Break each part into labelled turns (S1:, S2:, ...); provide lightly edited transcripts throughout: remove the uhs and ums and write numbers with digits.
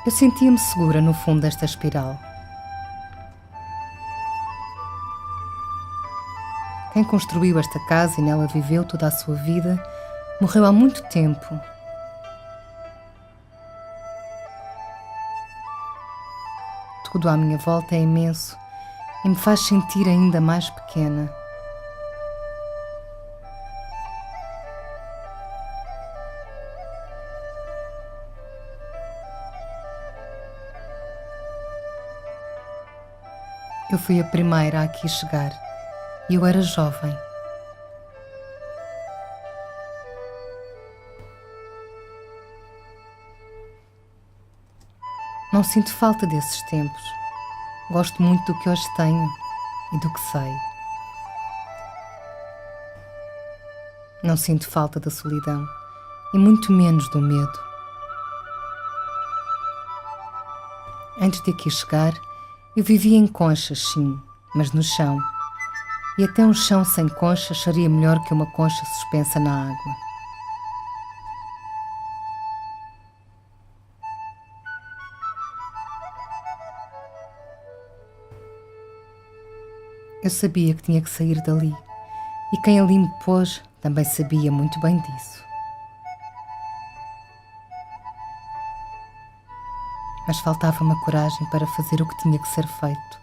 S1: Eu sentia-me segura no fundo desta espiral. Quem construiu esta casa e nela viveu toda a sua vida morreu há muito tempo. Tudo à minha volta é imenso e me faz sentir ainda mais pequena. Eu fui a primeira a aqui chegar e eu era jovem. Não sinto falta desses tempos. Gosto muito do que hoje tenho e do que sei. Não sinto falta da solidão e muito menos do medo. Antes de aqui chegar, eu vivia em conchas, sim, mas no chão. E até um chão sem conchas seria melhor que uma concha suspensa na água. Eu sabia que tinha que sair dali, e quem ali me pôs também sabia muito bem disso. Mas faltava-me a coragem para fazer o que tinha que ser feito.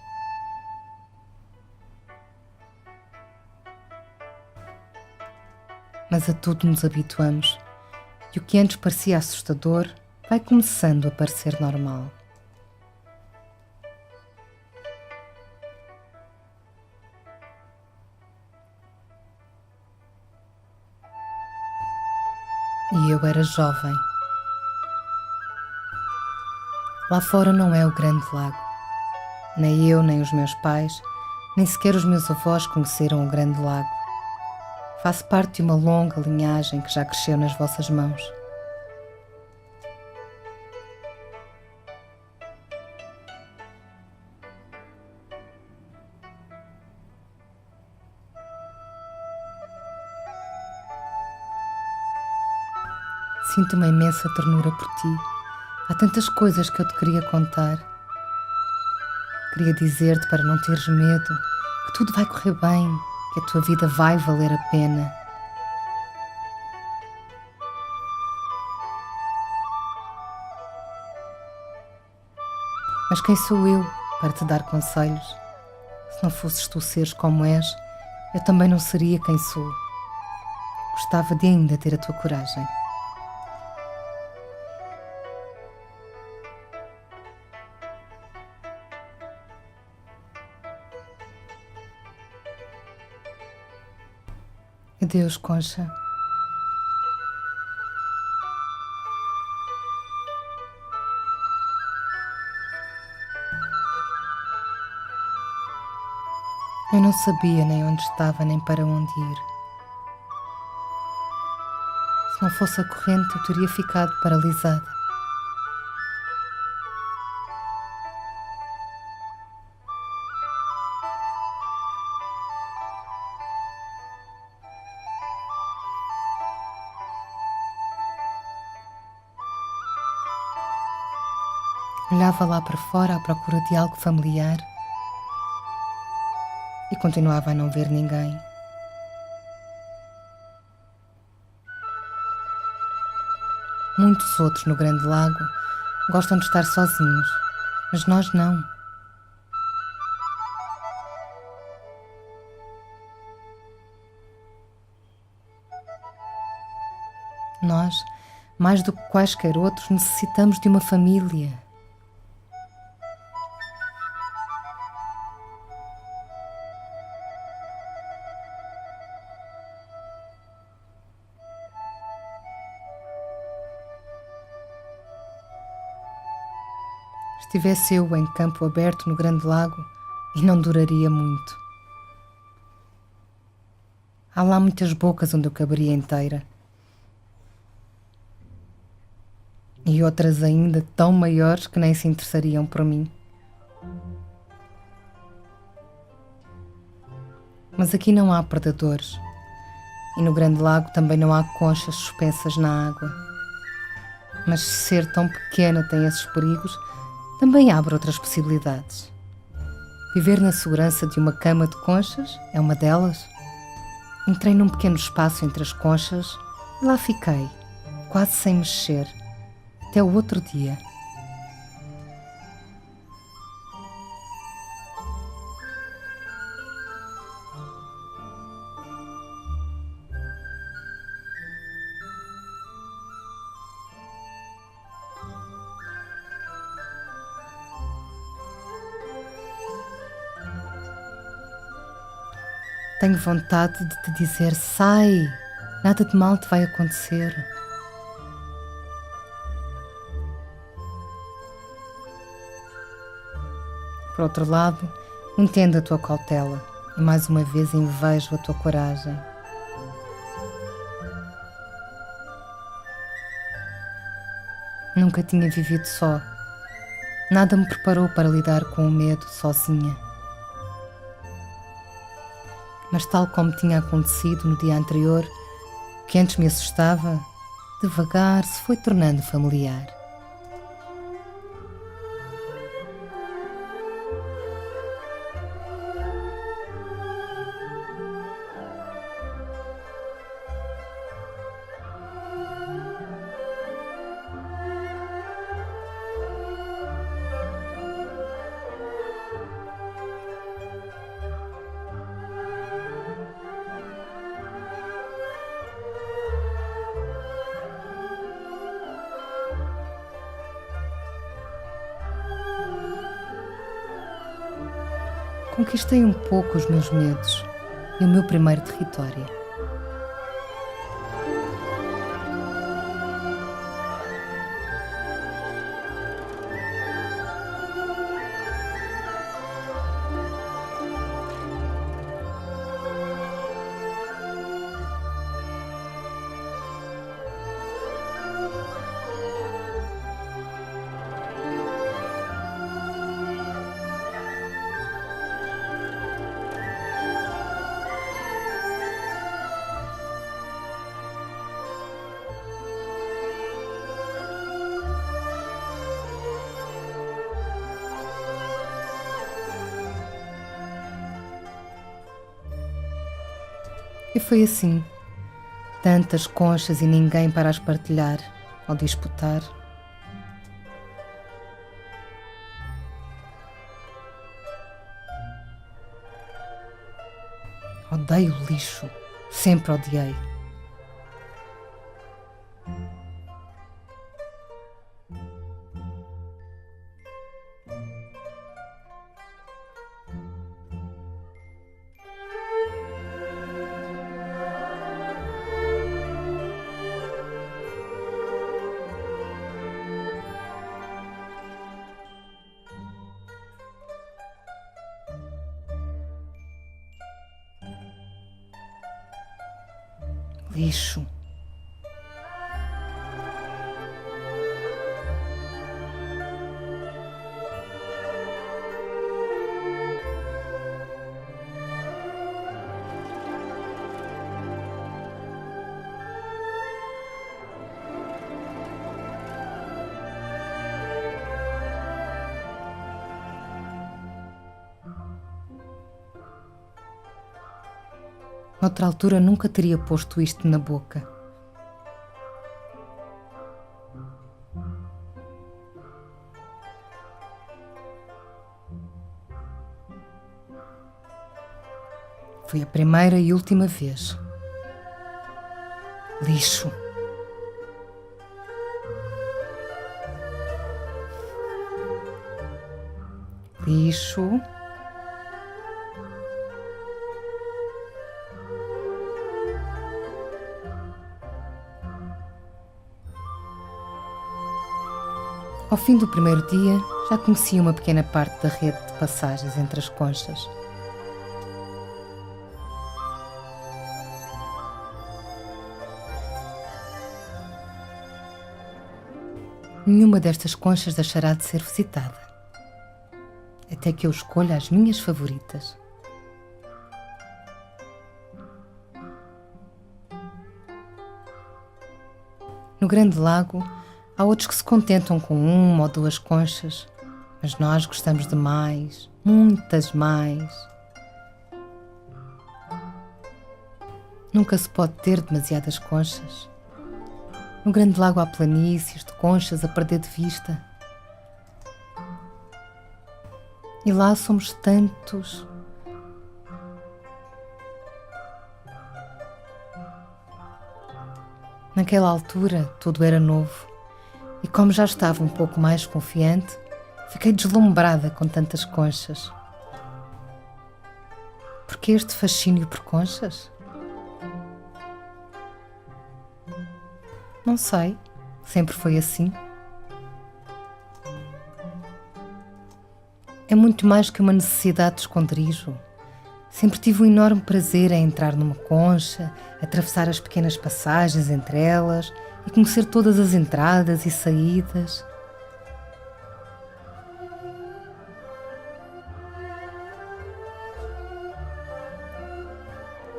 S1: Mas a tudo nos habituamos, e o que antes parecia assustador vai começando a parecer normal. E eu era jovem. Lá fora não é o grande lago. Nem eu, nem os meus pais, nem sequer os meus avós conheceram o grande lago. Faço parte de uma longa linhagem que já cresceu nas vossas mãos. Sinto uma imensa ternura por ti. Há tantas coisas que eu te queria contar. Queria dizer-te para não teres medo, que tudo vai correr bem, que a tua vida vai valer a pena. Mas quem sou eu para te dar conselhos? Se não fosses tu seres como és, eu também não seria quem sou. Gostava de ainda ter a tua coragem. Adeus, Concha. Eu não sabia nem onde estava, nem para onde ir. Se não fosse a corrente, eu teria ficado paralisada. Olhava lá para fora à procura de algo familiar e continuava a não ver ninguém. Muitos outros no Grande Lago gostam de estar sozinhos, mas nós não. Nós, mais do que quaisquer outros, necessitamos de uma família. Estivesse eu em campo aberto no Grande Lago e não duraria muito. Há lá muitas bocas onde eu caberia inteira. E outras ainda tão maiores que nem se interessariam por mim. Mas aqui não há predadores. E no Grande Lago também não há conchas suspensas na água. Mas ser tão pequena tem esses perigos, também abre outras possibilidades. Viver na segurança de uma cama de conchas é uma delas. Entrei num pequeno espaço entre as conchas e lá fiquei, quase sem mexer, até o outro dia. Tenho vontade de te dizer: sai, nada de mal te vai acontecer. Por outro lado, entendo a tua cautela e mais uma vez invejo a tua coragem. Nunca tinha vivido só. Nada me preparou para lidar com o medo sozinha. Mas tal como tinha acontecido no dia anterior, o que antes me assustava, devagar se foi tornando familiar. Conquistei um pouco os meus medos e o meu primeiro território. E foi assim, tantas conchas e ninguém para as partilhar ou disputar. Odeio lixo, sempre odiei. Lixo. Noutra altura nunca teria posto isto na boca. Foi a primeira e última vez. Lixo. Lixo. Ao fim do primeiro dia, já conhecia uma pequena parte da rede de passagens entre as conchas. Nenhuma destas conchas deixará de ser visitada, até que eu escolha as minhas favoritas. No grande lago, Há outros que se contentam com uma ou duas conchas, mas nós gostamos de mais, muitas mais. Nunca se pode ter demasiadas conchas. No grande lago há planícies de conchas a perder de vista. E lá somos tantos. Naquela altura tudo era novo e como já estava um pouco mais confiante, fiquei deslumbrada com tantas conchas. Por que este fascínio por conchas? Não sei, sempre foi assim. É muito mais que uma necessidade de esconderijo. Sempre tive um enorme prazer em entrar numa concha, atravessar as pequenas passagens entre elas e conhecer todas as entradas e saídas.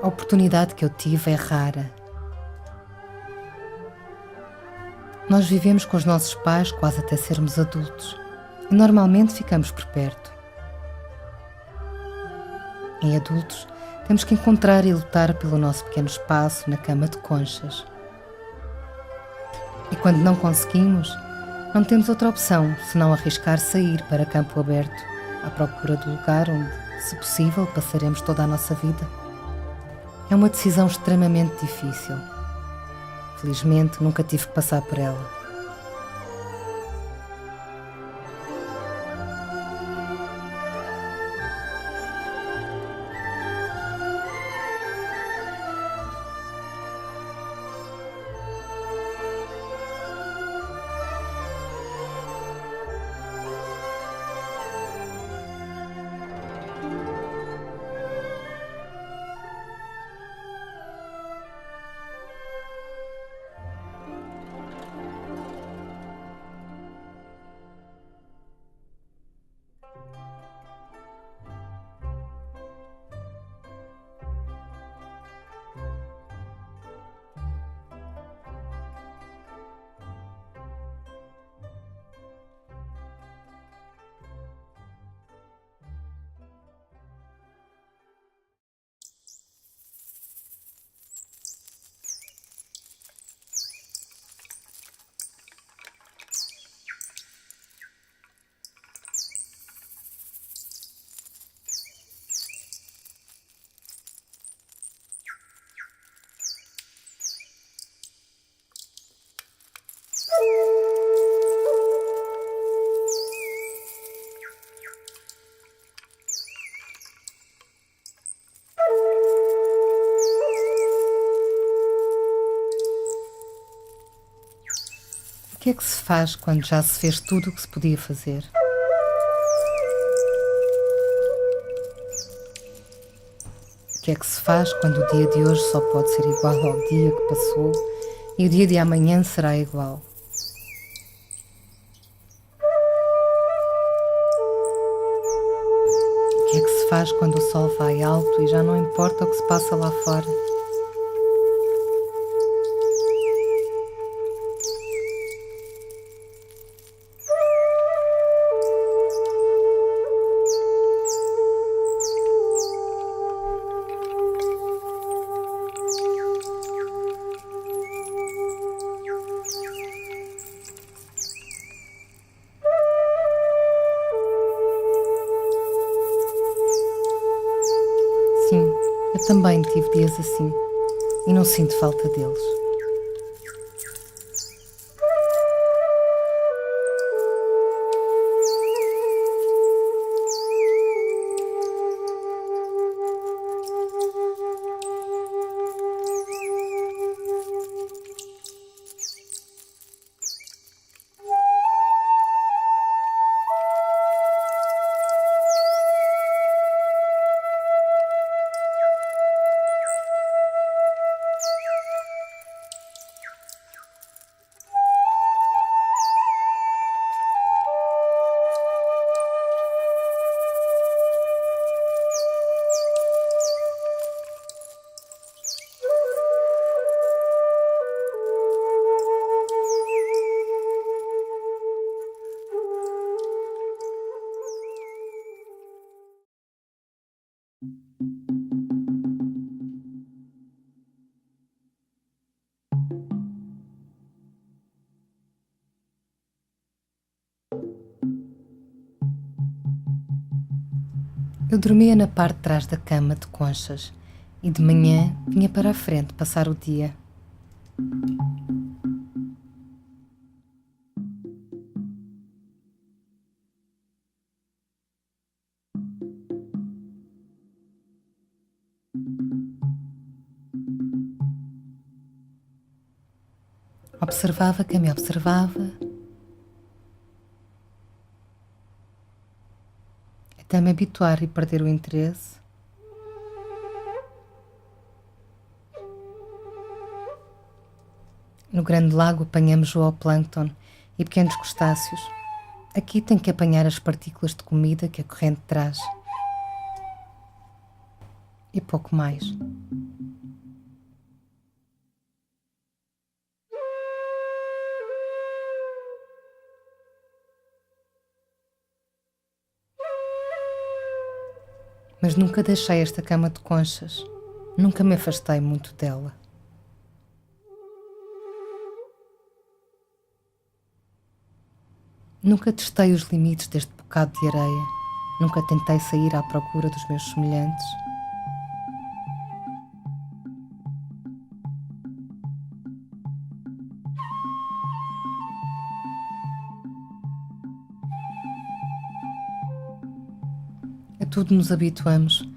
S1: A oportunidade que eu tive é rara. Nós vivemos com os nossos pais quase até sermos adultos e normalmente ficamos por perto. Em adultos, temos que encontrar e lutar pelo nosso pequeno espaço na cama de conchas. E quando não conseguimos, não temos outra opção senão arriscar sair para campo aberto, à procura do lugar onde, se possível, passaremos toda a nossa vida. É uma decisão extremamente difícil. Felizmente, nunca tive que passar por ela. O que é que se faz quando já se fez tudo o que se podia fazer? O que é que se faz quando o dia de hoje só pode ser igual ao dia que passou e o dia de amanhã será igual? O que é que se faz quando o sol vai alto e já não importa o que se passa lá fora? Sim, eu também tive dias assim e não sinto falta deles. Eu dormia na parte de trás da cama de conchas e de manhã vinha para a frente passar o dia. Observava quem me observava, até me habituar e perder o interesse. No grande lago apanhamos zooplâncton e pequenos crustáceos. Aqui tenho que apanhar as partículas de comida que a corrente traz. E pouco mais. Mas nunca deixei esta cama de conchas. Nunca me afastei muito dela. Nunca testei os limites deste bocado de areia. Nunca tentei sair à procura dos meus semelhantes. A tudo nos habituamos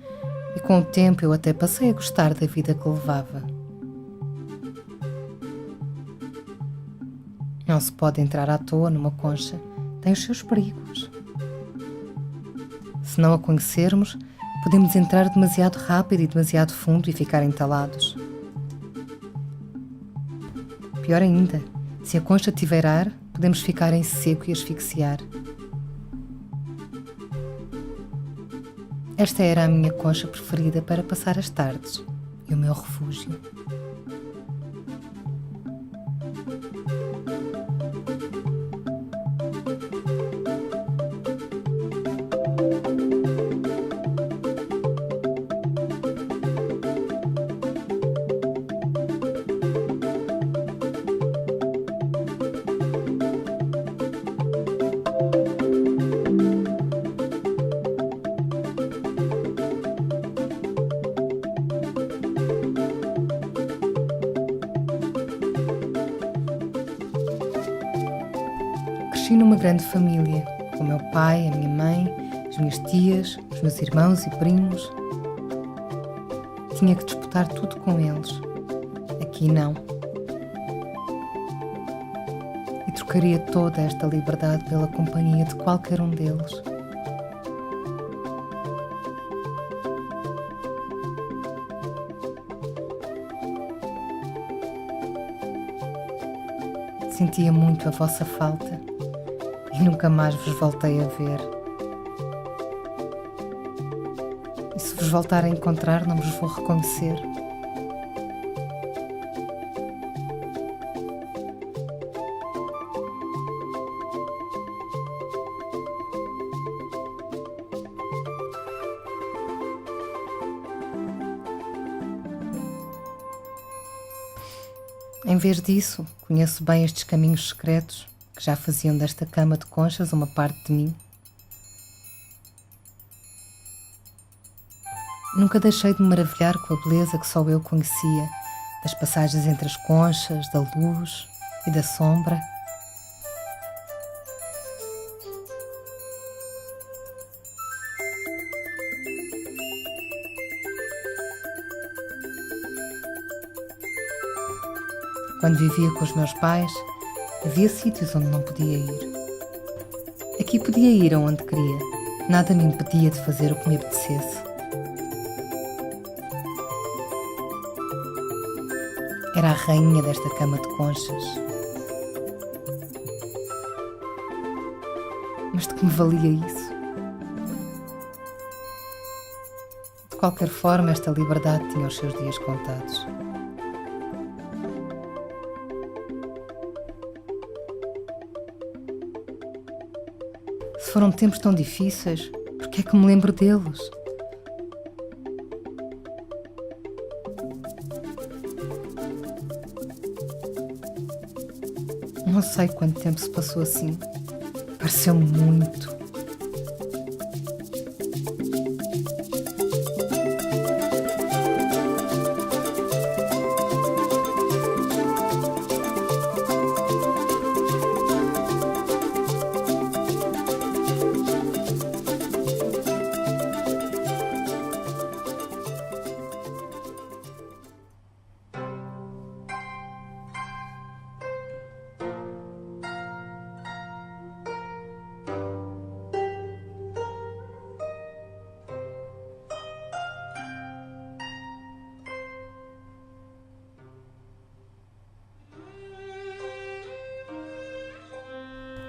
S1: e com o tempo eu até passei a gostar da vida que levava. Não se pode entrar à toa numa concha, tem os seus perigos. Se não a conhecermos, podemos entrar demasiado rápido e demasiado fundo e ficar entalados. Pior ainda, se a concha tiver ar, podemos ficar em seco e asfixiar. Esta era a minha concha preferida para passar as tardes e o meu refúgio. Cresci numa grande família, com o meu pai, a minha mãe, as minhas tias, os meus irmãos e primos. Tinha que disputar tudo com eles. Aqui não. E trocaria toda esta liberdade pela companhia de qualquer um deles. Sentia muito a vossa falta e nunca mais vos voltei a ver. E se vos voltar a encontrar, não vos vou reconhecer. Em vez disso, conheço bem estes caminhos secretos que já faziam desta cama de conchas uma parte de mim. Nunca deixei de me maravilhar com a beleza que só eu conhecia, das passagens entre as conchas, da luz e da sombra. Quando vivia com os meus pais, havia sítios onde não podia ir. Aqui podia ir aonde queria. Nada me impedia de fazer o que me apetecesse. Era a rainha desta cama de conchas. Mas de que me valia isso? De qualquer forma, esta liberdade tinha os seus dias contados. Se foram tempos tão difíceis, por que é que me lembro deles? não sei quanto tempo se passou assim. Pareceu-me muito.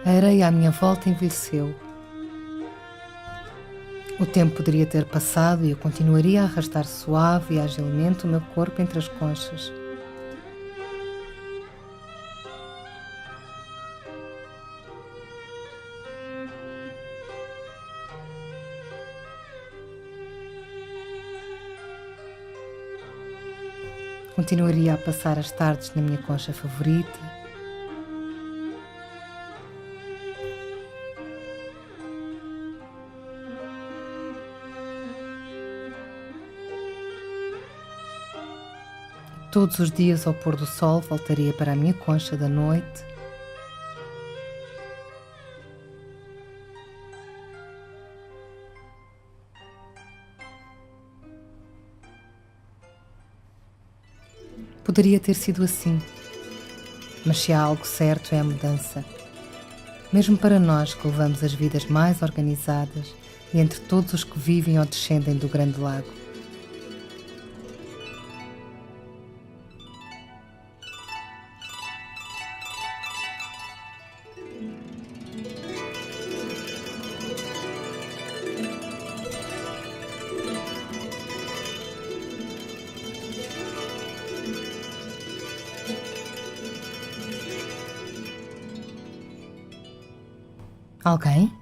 S1: A areia à minha volta envelheceu. O tempo poderia ter passado e eu continuaria a arrastar suave e agilmente o meu corpo entre as conchas. Continuaria a passar as tardes na minha concha favorita. Todos os dias ao pôr do sol voltaria para a minha concha da noite. Poderia ter sido assim, mas se há algo certo é a mudança. Mesmo para nós que levamos as vidas mais organizadas e entre todos os que vivem ou descendem do grande lago. Alguém?